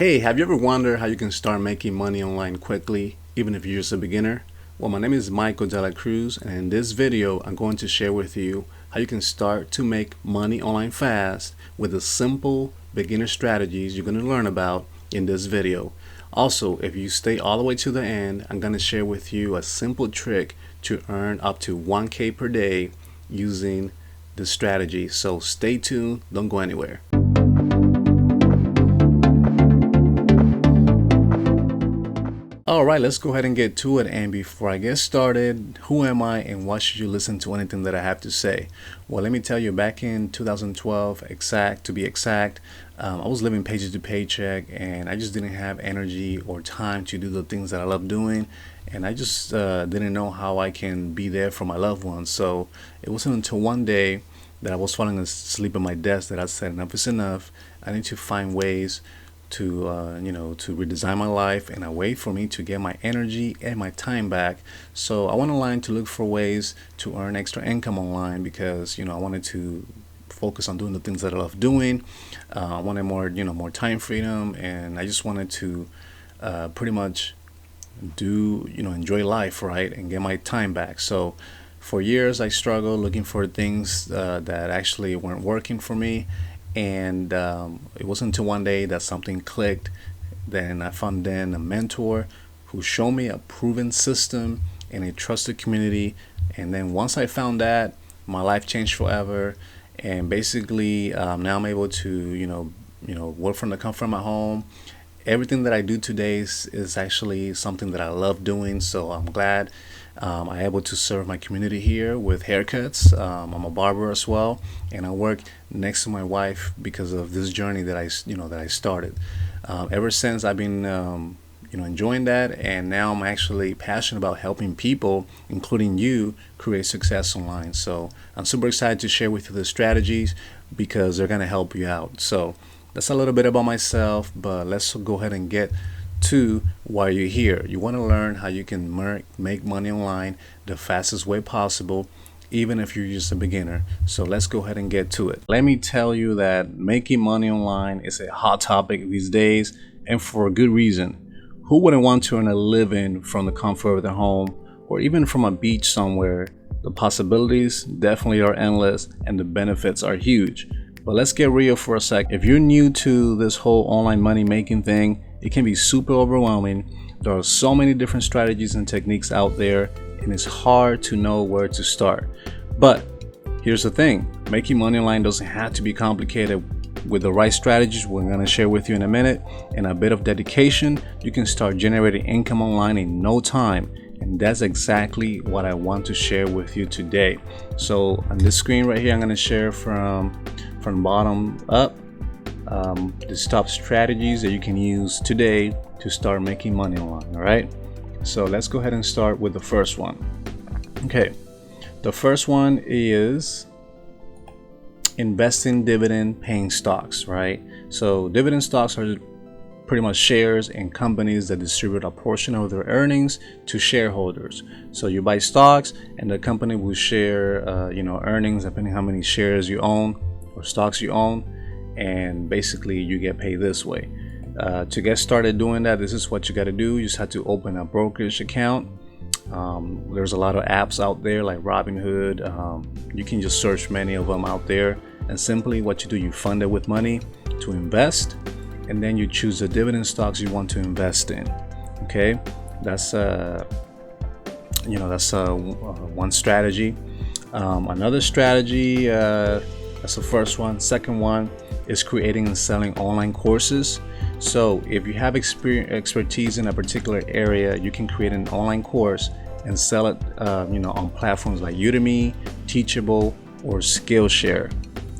Hey, have you ever wondered how you can start making money online quickly, even if you're just a beginner? Well, my name is Michael De La Cruz, and in this video, I'm going to share with you how you can start to make money online fast with the simple beginner strategies you're going to learn about in this video. Also, if you stay all the way to the end, I'm going to share with you a simple trick to earn up to 1K per day using this strategy. So stay tuned, don't go anywhere. All right, let's go ahead and get to it. And before I get started, who am I and why should you listen to anything that I have to say? Well, let me tell you, back in 2012, to be exact, I was living paycheck to paycheck and I just didn't have energy or time to do the things that I love doing. And I just didn't know how I can be there for my loved ones. So it wasn't until one day that I was falling asleep at my desk that I said, enough is enough. I need to find ways to to redesign my life and a way for me to get my energy and my time back. So I went online to look for ways to earn extra income online because I wanted to focus on doing the things that I love doing. I wanted more time freedom, and I just wanted to pretty much enjoy life, right, and get my time back. So for years I struggled looking for things that actually weren't working for me. And it wasn't until one day that something clicked. Then I found a mentor who showed me a proven system and a trusted community. And then once I found that, my life changed forever. And basically, now I'm able to work from the comfort of my home. Everything that I do today is actually something that I love doing. So I'm glad I'm able to serve my community here with haircuts. I'm a barber as well, and I work next to my wife because of this journey that I started. Ever since I've been enjoying that, and now I'm actually passionate about helping people, including you, create success online. So I'm super excited to share with you the strategies because they're gonna help you out. So that's a little bit about myself, but let's go ahead and get to why you're here. You want to learn how you can make money online the fastest way possible, even if you're just a beginner. So let's go ahead and get to it. Let me tell you that making money online is a hot topic these days, and for a good reason. Who wouldn't want to earn a living from the comfort of their home or even from a beach somewhere? The possibilities definitely are endless and the benefits are huge. But let's get real for a sec. If you're new to this whole online money making thing, it can be super overwhelming. There are so many different strategies and techniques out there, and it's hard to know where to start. But here's the thing, making money online doesn't have to be complicated. With the right strategies we're going to share with you in a minute and a bit of dedication, you can start generating income online in no time. And that's exactly what I want to share with you today. So on this screen right here, I'm going to share from bottom up the top strategies that you can use today to start making money online. All right, so let's go ahead and start with the first one. Okay, the first one is investing dividend paying stocks, right? So dividend stocks are pretty much shares in companies that distribute a portion of their earnings to shareholders. So you buy stocks and the company will share earnings depending how many shares you own or stocks you own, and basically you get paid this way. To get started doing that, this is what you got to do. You just have to open a brokerage account. There's a lot of apps out there like Robinhood. You can just search many of them out there, and simply what you do, you fund it with money to invest, and then you choose the dividend stocks you want to invest in. Okay, that's one strategy. Another strategy, that's the first one. Second one is creating and selling online courses. So if you have expertise in a particular area, you can create an online course and sell it on platforms like Udemy, Teachable, or Skillshare.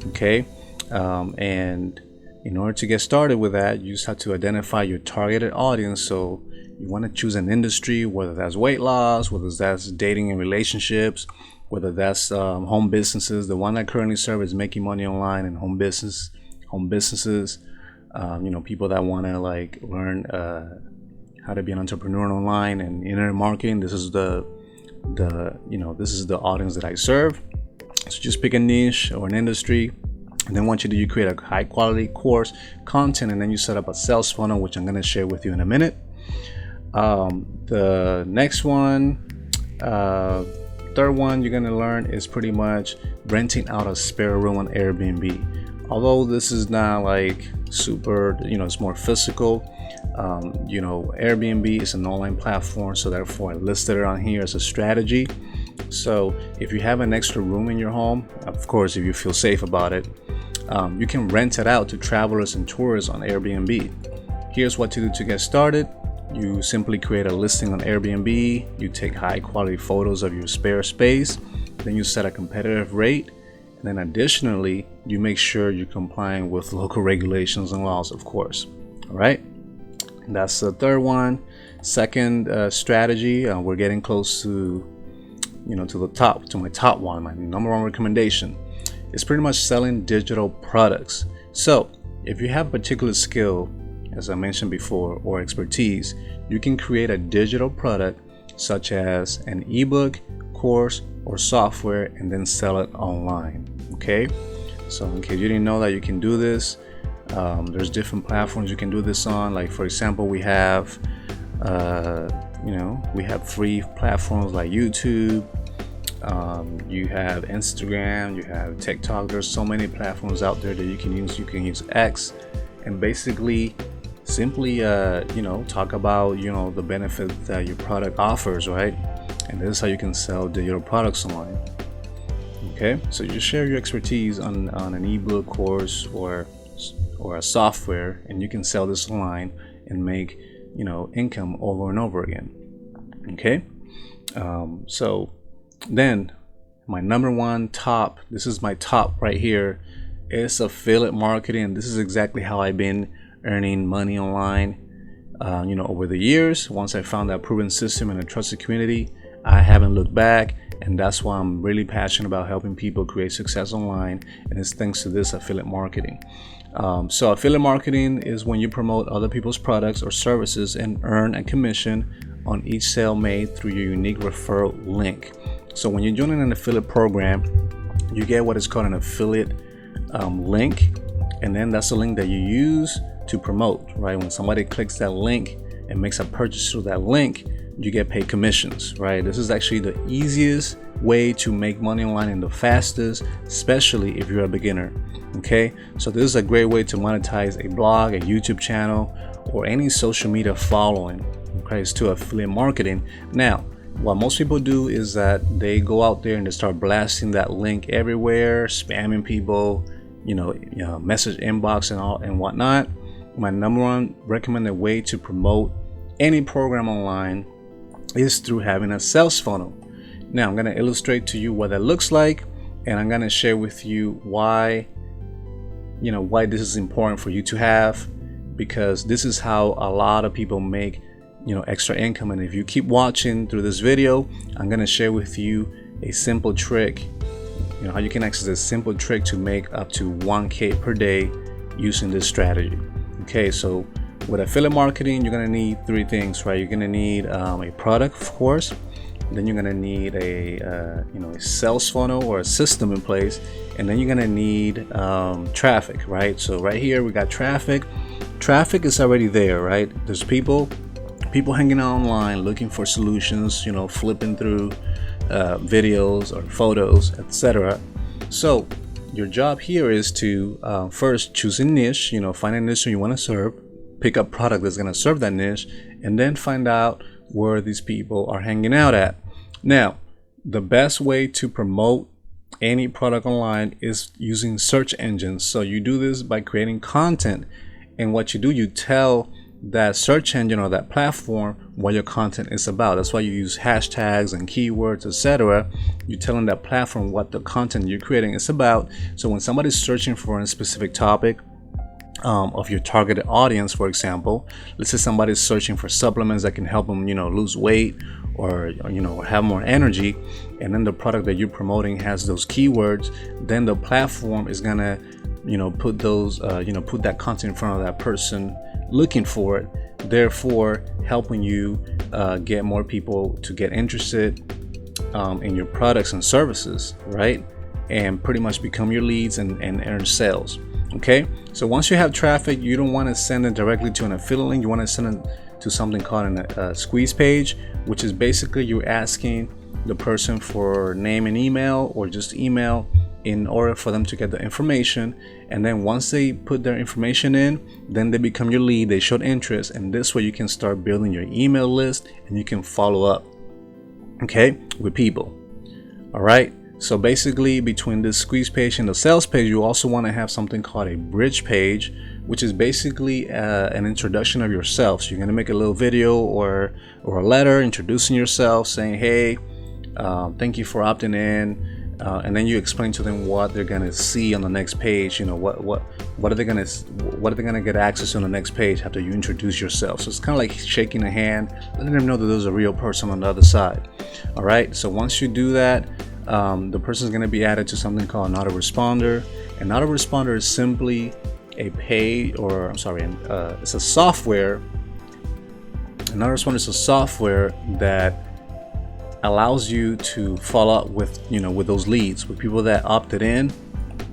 Okay, and in order to get started with that, you just have to identify your targeted audience. So you want to choose an industry, whether that's weight loss, whether that's dating and relationships, whether that's home businesses. The one I currently serve is making money online and home businesses. People that want to learn how to be an entrepreneur online and internet marketing. This is the audience that I serve. So just pick a niche or an industry And then once you do, you create a high quality course content, and then you set up a sales funnel, which I'm going to share with you in a minute. The next one, third one you're going to learn is pretty much renting out a spare room on Airbnb. Although this is not like super, it's more physical. Airbnb is an online platform, so therefore I listed it on here as a strategy. So if you have an extra room in your home, of course, if you feel safe about it, you can rent it out to travelers and tourists on Airbnb. Here's what to do to get started. You simply create a listing on Airbnb, you take high quality photos of your spare space, then you set a competitive rate, and then additionally, you make sure you're complying with local regulations and laws, of course. All right, that's the third one. Second strategy, we're getting close to my top one. My number one recommendation is pretty much selling digital products. So if you have a particular skill, as I mentioned before, or expertise, you can create a digital product such as an ebook, course, or software, and then sell it online. Okay, so in case you didn't know that you can do this, there's different platforms you can do this on. Like for example, we have free platforms like YouTube, you have Instagram, you have TikTok. There's so many platforms out there that you can use. You can use X, and basically simply talk about the benefit that your product offers, right? And this is how you can sell digital products online. Okay, so you share your expertise on an ebook, course, or a software, and you can sell this online and make income over and over again. Okay, so then my number one top, this is my top right here, is affiliate marketing. This is exactly how I've been earning money online over the years. Once I found that proven system and a trusted community, I haven't looked back, and that's why I'm really passionate about helping people create success online, and it's thanks to this affiliate marketing. So affiliate marketing is when you promote other people's products or services and earn a commission on each sale made through your unique referral link. So when you're joining an affiliate program, you get what is called an affiliate link, and then that's the link that you use to promote, right? When somebody clicks that link and makes a purchase through that link, you get paid commissions, right? This is actually the easiest way to make money online and the fastest, especially if you're a beginner. Okay, so this is a great way to monetize a blog, a YouTube channel, or any social media following. Okay, it's to affiliate marketing. Now, what most people do is that they go out there and they start blasting that link everywhere, spamming people, message inbox and whatnot. My number one recommended way to promote any program online is through having a sales funnel. Now I'm going to illustrate to you what that looks like, and I'm going to share with you why this is important for you to have, because this is how a lot of people make extra income. And if you keep watching through this video, I'm going to share with you a simple trick, how you can access a simple trick to make up to 1K per day using this strategy. Okay, so with affiliate marketing, you're going to need three things, right? You're going to need a product, of course. Then you're going to need a sales funnel or a system in place, and then you're going to need traffic, right? So right here we got traffic. Traffic is already there, right? There's people hanging out online looking for solutions, flipping through videos or photos, etc. So your job here is to first choose a niche, find a niche you want to serve, pick a product that's going to serve that niche, and then find out where these people are hanging out at. Now, the best way to promote any product online is using search engines. So you do this by creating content, and what you do, you tell that search engine or that platform what your content is about. That's why you use hashtags and keywords, etc. You're telling that platform what the content you're creating is about. So when somebody's searching for a specific topic of your targeted audience, for example, let's say somebody's searching for supplements that can help them, lose weight or have more energy, and then the product that you're promoting has those keywords, then the platform is gonna put that content in front of that person looking for it, therefore helping you get more people to get interested in your products and services, right? and pretty much become your leads and earn sales. Okay, so once you have traffic, you don't want to send it directly to an affiliate link. You want to send it to something called a squeeze page, which is basically you're asking the person for name and email, or just email, in order for them to get the information. And then once they put their information in, then they become your lead, they showed interest, and this way you can start building your email list and you can follow up, okay, with people. All right, so basically between this squeeze page and the sales page, you also want to have something called a bridge page, which is basically an introduction of yourself. So you're going to make a little video or a letter introducing yourself, saying, hey, thank you for opting in, and then you explain to them what they're going to see on the next page. You know, what are they going to get access to on the next page after you introduce yourself. So it's kind of like shaking a hand, letting them know that there's a real person on the other side. All right, so once you do that, the person is going to be added to something called an autoresponder. An autoresponder is simply a it's a software. An autoresponder is a software that allows you to follow up with, with those leads, with people that opted in.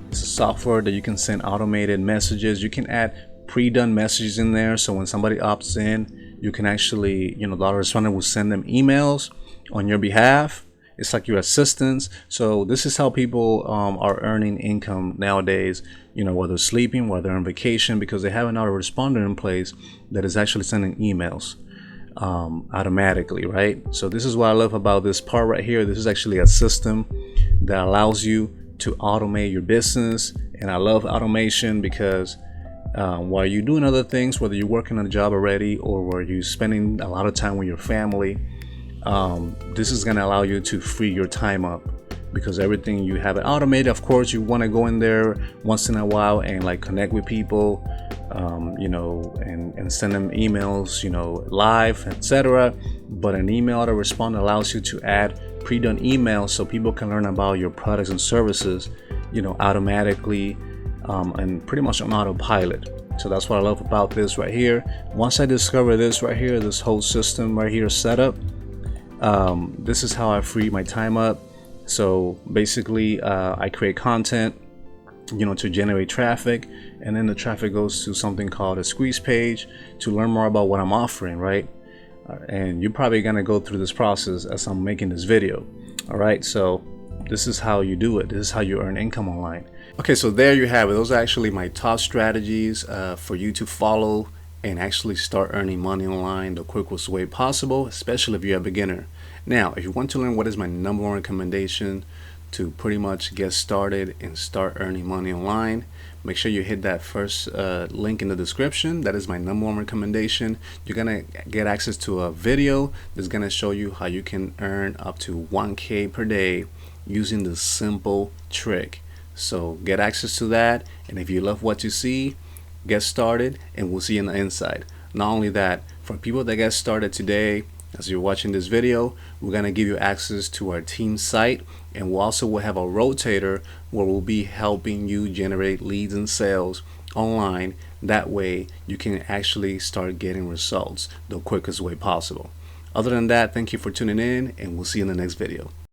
It's a software that you can send automated messages. You can add pre-done messages in there, so when somebody opts in, you can actually, the autoresponder will send them emails on your behalf. It's like your assistants. So this is how people are earning income nowadays, while they're sleeping, while they're on vacation, because they have an autoresponder in place that is actually sending emails automatically, right? So this is what I love about this part right here. This is actually a system that allows you to automate your business. And I love automation because while you're doing other things, whether you're working on a job already or where you're spending a lot of time with your family, this is going to allow you to free your time up, because everything you have it automated. Of course, you want to go in there once in a while and like connect with people, and send them emails, live, etc. But an email autoresponder allows you to add pre-done emails so people can learn about your products and services, automatically, and pretty much on autopilot. So that's what I love about this right here. Once I discover this right here, this whole system right here set up, this is how I free my time up. So basically, I create content, to generate traffic, and then the traffic goes to something called a squeeze page to learn more about what I'm offering, right? And you're probably gonna go through this process as I'm making this video. All right, so this is how you do it. This is how you earn income online. Okay, so there you have it. Those are actually my top strategies for you to follow and actually start earning money online the quickest way possible, especially if you're a beginner. Now, if you want to learn what is my number one recommendation to pretty much get started and start earning money online, make sure you hit that first link in the description. That is my number one recommendation. You're gonna get access to a video that's gonna show you how you can earn up to 1K per day using this simple trick. So get access to that, and if you love what you see, get started and we'll see you on the inside. Not only that, for people that get started today, as you're watching this video, we're going to give you access to our team site, and we'll have a rotator where we'll be helping you generate leads and sales online. That way you can actually start getting results the quickest way possible. Other than that, thank you for tuning in, and we'll see you in the next video.